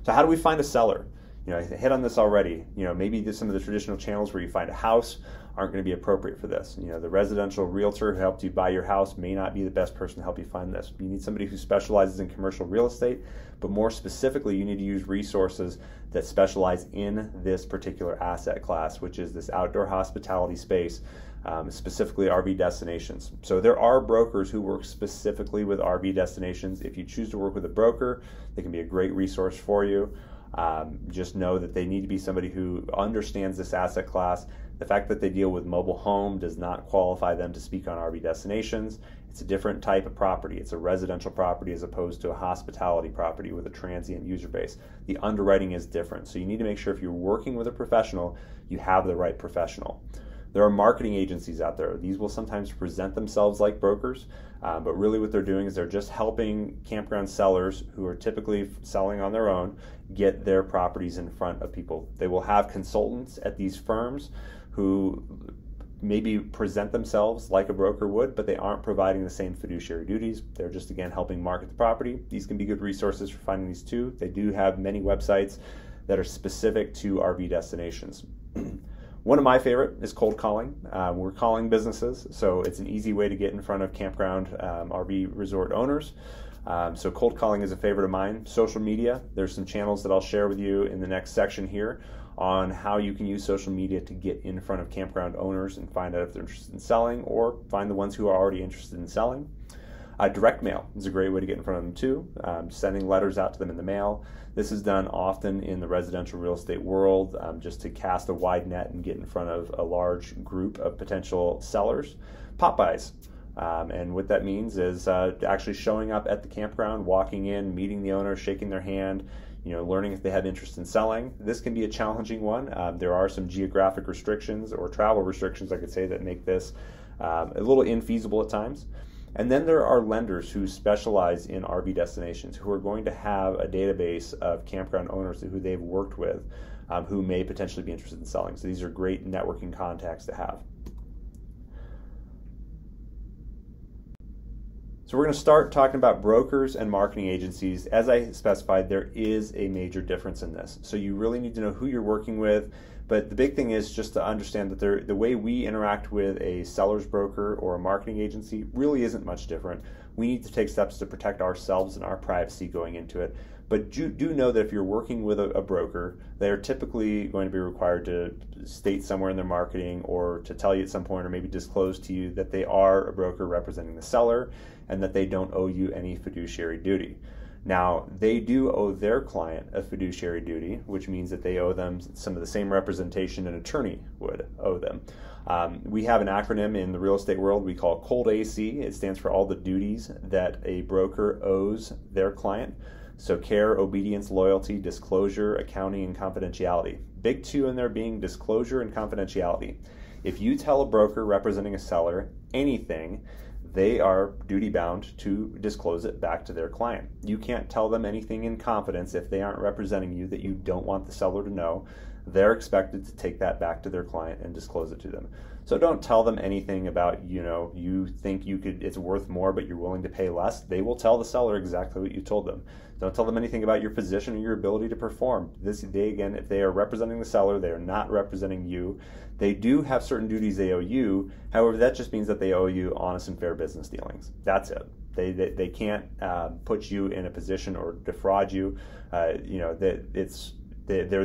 So how do we find a seller? I hit on this already. Maybe some of the traditional channels where you find a house aren't going to be appropriate for this. The residential realtor who helped you buy your house may not be the best person to help you find this. You need somebody who specializes in commercial real estate, but more specifically, you need to use resources that specialize in this particular asset class, which is this outdoor hospitality space, specifically RV destinations. So there are brokers who work specifically with RV destinations. If you choose to work with a broker, they can be a great resource for you. Just know that they need to be somebody who understands this asset class. The fact that they deal with mobile home does not qualify them to speak on RV destinations. It's a different type of property. It's a residential property as opposed to a hospitality property with a transient user base. The underwriting is different. So you need to make sure if you're working with a professional, you have the right professional. There are marketing agencies out there. These will sometimes present themselves like brokers, but really what they're doing is they're just helping campground sellers who are typically selling on their own get their properties in front of people. They will have consultants at these firms who maybe present themselves like a broker would, but they aren't providing the same fiduciary duties. They're just, again, helping market the property. These can be good resources for finding these too. They do have many websites that are specific to RV destinations. One of my favorite is cold calling. We're calling businesses, so it's an easy way to get in front of campground RV resort owners. So cold calling is a favorite of mine. Social media, there's some channels that I'll share with you in the next section here on how you can use social media to get in front of campground owners and find out if they're interested in selling or find the ones who are already interested in selling. Direct mail is a great way to get in front of them too, sending letters out to them in the mail. This is done often in the residential real estate world just to cast a wide net and get in front of a large group of potential sellers. Pop-bys. And what that means is actually showing up at the campground, walking in, meeting the owner, shaking their hand, learning if they have interest in selling. This can be a challenging one. There are some geographic restrictions or travel restrictions, I could say, that make this a little infeasible at times. And then there are lenders who specialize in RV destinations who are going to have a database of campground owners who they've worked with who may potentially be interested in selling. So these are great networking contacts to have. So we're going to start talking about brokers and marketing agencies. As I specified, there is a major difference in this. So you really need to know who you're working with. But the big thing is just to understand that the way we interact with a seller's broker or a marketing agency really isn't much different. We need to take steps to protect ourselves and our privacy going into it. But do know that if you're working with a broker, they're typically going to be required to state somewhere in their marketing or to tell you at some point or maybe disclose to you that they are a broker representing the seller and that they don't owe you any fiduciary duty. Now, they do owe their client a fiduciary duty, which means that they owe them some of the same representation an attorney would owe them. We have an acronym in the real estate world we call COLD AC. It stands for all the duties that a broker owes their client. So care, obedience, loyalty, disclosure, accounting, and confidentiality. Big two in there being disclosure and confidentiality. If you tell a broker representing a seller anything, they are duty bound to disclose it back to their client. You can't tell them anything in confidence if they aren't representing you that you don't want the seller to know. They're expected to take that back to their client and disclose it to them. So don't tell them anything about, you think it's worth more, but you're willing to pay less. They will tell the seller exactly what you told them. Don't tell them anything about your position or your ability to perform. If they are representing the seller, they are not representing you. They do have certain duties they owe you. However, that just means that they owe you honest and fair business dealings. That's it. They can't put you in a position or defraud you. They're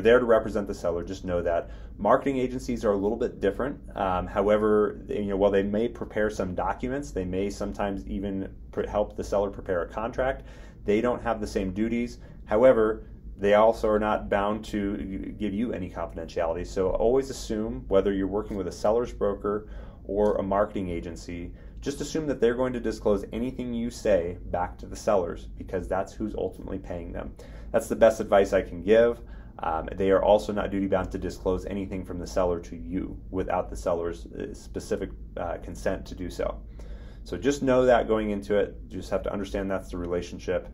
there to represent the seller. Just know that. Marketing agencies are a little bit different. However, while they may prepare some documents, they may sometimes even help the seller prepare a contract. They don't have the same duties. However, they also are not bound to give you any confidentiality. So always assume, whether you're working with a seller's broker or a marketing agency, just assume that they're going to disclose anything you say back to the sellers because that's who's ultimately paying them. That's the best advice I can give. They are also not duty bound to disclose anything from the seller to you without the seller's specific consent to do so. So just know that going into it. You just have to understand that's the relationship.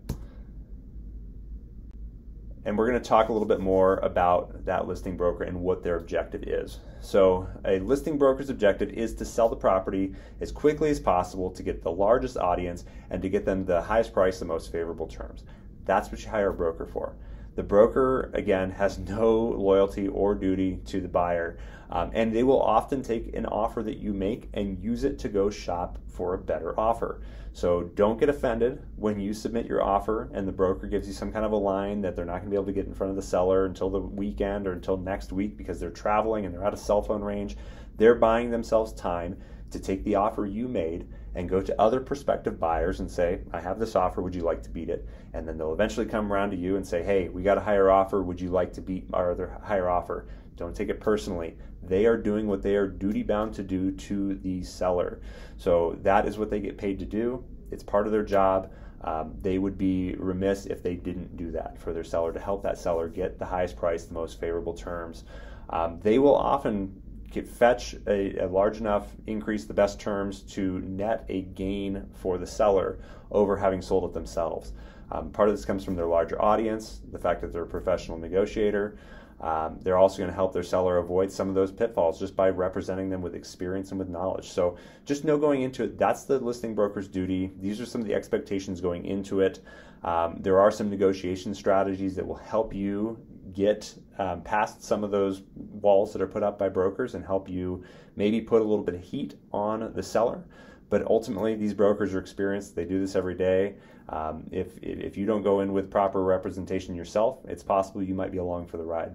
And we're going to talk a little bit more about that listing broker and what their objective is. So a listing broker's objective is to sell the property as quickly as possible to get the largest audience and to get them the highest price, the most favorable terms. That's what you hire a broker for. The broker, again, has no loyalty or duty to the buyer, and they will often take an offer that you make and use it to go shop for a better offer. So don't get offended when you submit your offer and the broker gives you some kind of a line that they're not going to be able to get in front of the seller until the weekend or until next week because they're traveling and they're out of cell phone range. They're buying themselves time to take the offer you made and go to other prospective buyers and say, I have this offer, would you like to beat it? And then they'll eventually come around to you and say, hey, we got a higher offer, would you like to beat our other higher offer? Don't take it personally. They are doing what they are duty bound to do to the seller. So that is what they get paid to do. It's part of their job. They would be remiss if they didn't do that for their seller, to help that seller get the highest price, the most favorable terms. They will often fetch a large enough increase, the best terms, to net a gain for the seller over having sold it themselves. Part of this comes from their larger audience, the fact that they're a professional negotiator. They're also going to help their seller avoid some of those pitfalls just by representing them with experience and with knowledge. So just know going into it, that's the listing broker's duty. These are some of the expectations going into it. There are some negotiation strategies that will help you get past some of those walls that are put up by brokers and help you maybe put a little bit of heat on the seller. But ultimately, these brokers are experienced. They do this every day. If you don't go in with proper representation yourself, it's possible you might be along for the ride.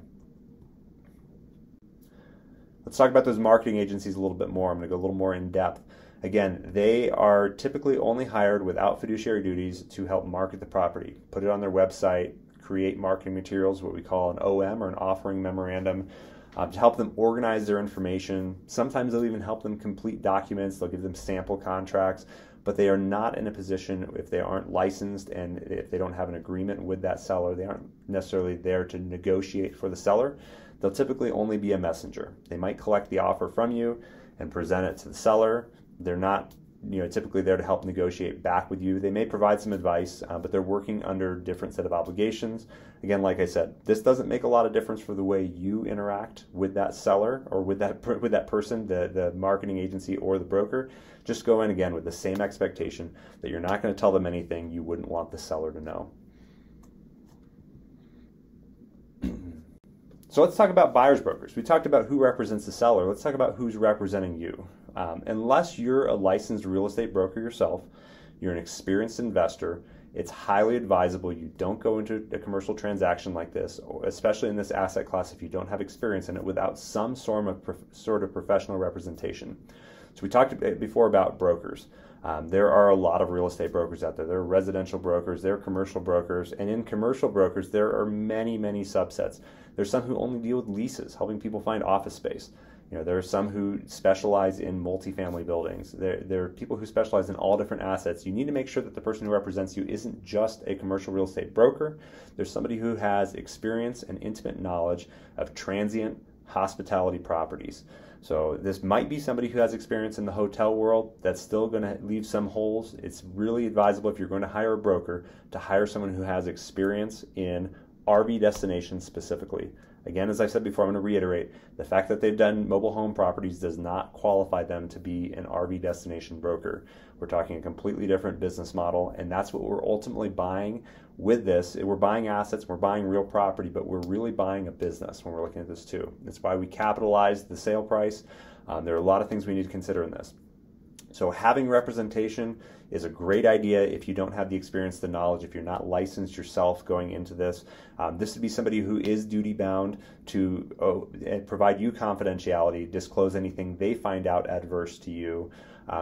Let's talk about those marketing agencies a little bit more. I'm going to go a little more in depth. Again, they are typically only hired without fiduciary duties to help market the property, put it on their website, create marketing materials, what we call an OM or an offering memorandum, to help them organize their information. Sometimes they'll even help them complete documents. They'll give them sample contracts, but they are not in a position, if they aren't licensed and if they don't have an agreement with that seller, they aren't necessarily there to negotiate for the seller. They'll typically only be a messenger. They might collect the offer from you and present it to the seller. They're not typically there to help negotiate back with you. They may provide some advice, but they're working under a different set of obligations. Again, like I said, this doesn't make a lot of difference for the way you interact with that seller or with that person, the marketing agency or the broker. Just go in again with the same expectation that you're not going to tell them anything you wouldn't want the seller to know. So let's talk about buyer's brokers. We talked about who represents the seller. Let's talk about who's representing you. Unless you're a licensed real estate broker yourself, you're an experienced investor, it's highly advisable you don't go into a commercial transaction like this, especially in this asset class, if you don't have experience in it, without some sort of professional representation. So we talked before about brokers. There are a lot of real estate brokers out there. There are residential brokers, there are commercial brokers, and in commercial brokers, there are many, many subsets. There's some who only deal with leases, helping people find office space. There are some who specialize in multifamily buildings. There are people who specialize in all different assets. You need to make sure that the person who represents you isn't just a commercial real estate broker. There's somebody who has experience and intimate knowledge of transient hospitality properties. So this might be somebody who has experience in the hotel world. That's still going to leave some holes. It's really advisable, if you're going to hire a broker, to hire someone who has experience in RV destinations specifically. Again, as I said before, I'm going to reiterate, the fact that they've done mobile home properties does not qualify them to be an RV destination broker. We're talking a completely different business model, and that's what we're ultimately buying with this. We're buying assets, we're buying real property, but we're really buying a business when we're looking at this too. That's why we capitalize the sale price. There are a lot of things we need to consider in this. So having representation is a great idea if you don't have the experience, the knowledge, if you're not licensed yourself going into this. This would be somebody who is duty bound to provide you confidentiality, disclose anything they find out adverse to you,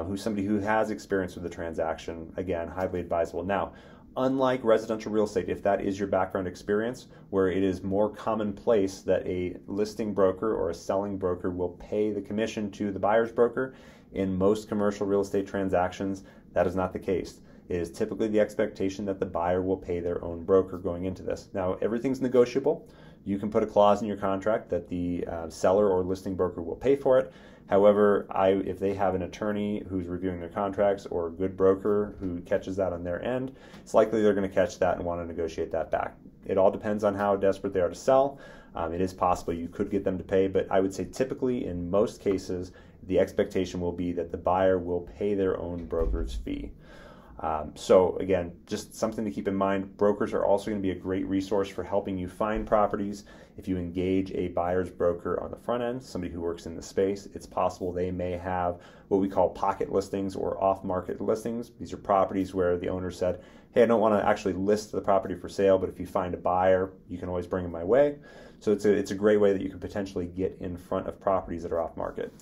who's somebody who has experience with the transaction. Again, highly advisable. Now, unlike residential real estate, if that is your background experience, where it is more commonplace that a listing broker or a selling broker will pay the commission to the buyer's broker, in most commercial real estate transactions, that is not the case. It is typically the expectation that the buyer will pay their own broker going into this. Now, everything's negotiable. You can put a clause in your contract that the seller or listing broker will pay for it. However, if they have an attorney who's reviewing their contracts or a good broker who catches that on their end, it's likely they're going to catch that and want to negotiate that back. It all depends on how desperate they are to sell. It is possible you could get them to pay, but I would say typically in most cases, the expectation will be that the buyer will pay their own broker's fee. So again, just something to keep in mind. Brokers are also going to be a great resource for helping you find properties. If you engage a buyer's broker on the front end, somebody who works in the space, it's possible they may have what we call pocket listings or off-market listings. These are properties where the owner said, hey, I don't want to actually list the property for sale, but if you find a buyer, you can always bring them my way. So it's a great way that you can potentially get in front of properties that are off-market.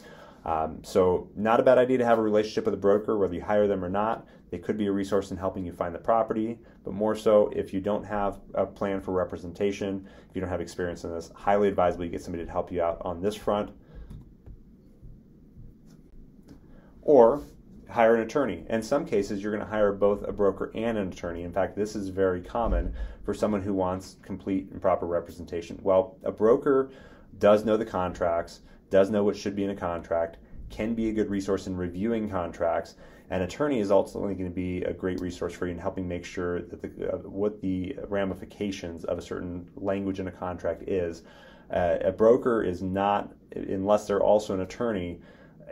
So not a bad idea to have a relationship with a broker, whether you hire them or not. They could be a resource in helping you find the property, but more so if you don't have a plan for representation, if you don't have experience in this, highly advisable you get somebody to help you out on this front. Or hire an attorney. In some cases, you're going to hire both a broker and an attorney. In fact, this is very common for someone who wants complete and proper representation. Well, a broker does know the contracts, does know what should be in a contract, can be a good resource in reviewing contracts. An attorney is ultimately going to be a great resource for you in helping make sure that what the ramifications of a certain language in a contract is. A broker is not, unless they're also an attorney,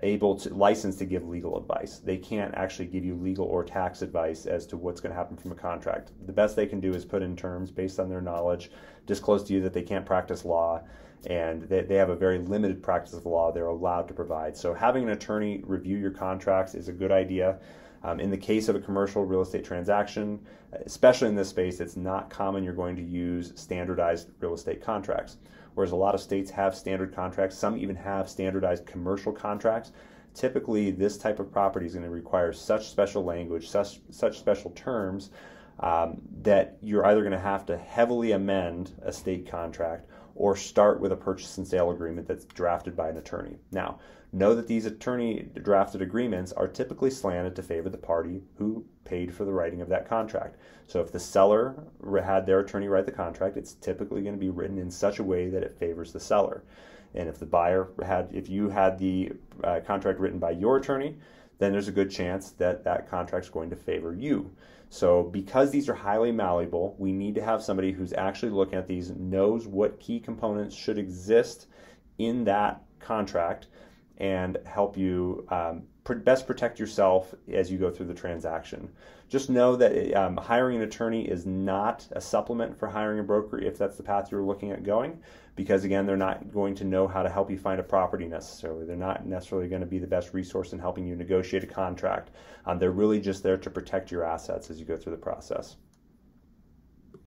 able to license to give legal advice. They can't actually give you legal or tax advice as to what's going to happen from a contract. The best they can do is put in terms based on their knowledge, disclose to you that they can't practice law, and they have a very limited practice of law they're allowed to provide. So having an attorney review your contracts is a good idea. In the case of a commercial real estate transaction, especially in this space, it's not common you're going to use standardized real estate contracts. Whereas a lot of states have standard contracts, some even have standardized commercial contracts. Typically, this type of property is going to require such special language, such special terms, that you're either going to have to heavily amend a state contract or start with a purchase and sale agreement that's drafted by an attorney. Now, know that these attorney-drafted agreements are typically slanted to favor the party who paid for the writing of that contract. So if the seller had their attorney write the contract, it's typically going to be written in such a way that it favors the seller. And if the buyer if you had the contract written by your attorney, then there's a good chance that that contract's going to favor you. So because these are highly malleable, we need to have somebody who's actually looking at these, knows what key components should exist in that contract, and help you best protect yourself as you go through the transaction. Just know that hiring an attorney is not a supplement for hiring a broker if that's the path you're looking at going, because again, they're not going to know how to help you find a property necessarily. They're not necessarily going to be the best resource in helping you negotiate a contract. They're really just there to protect your assets as you go through the process.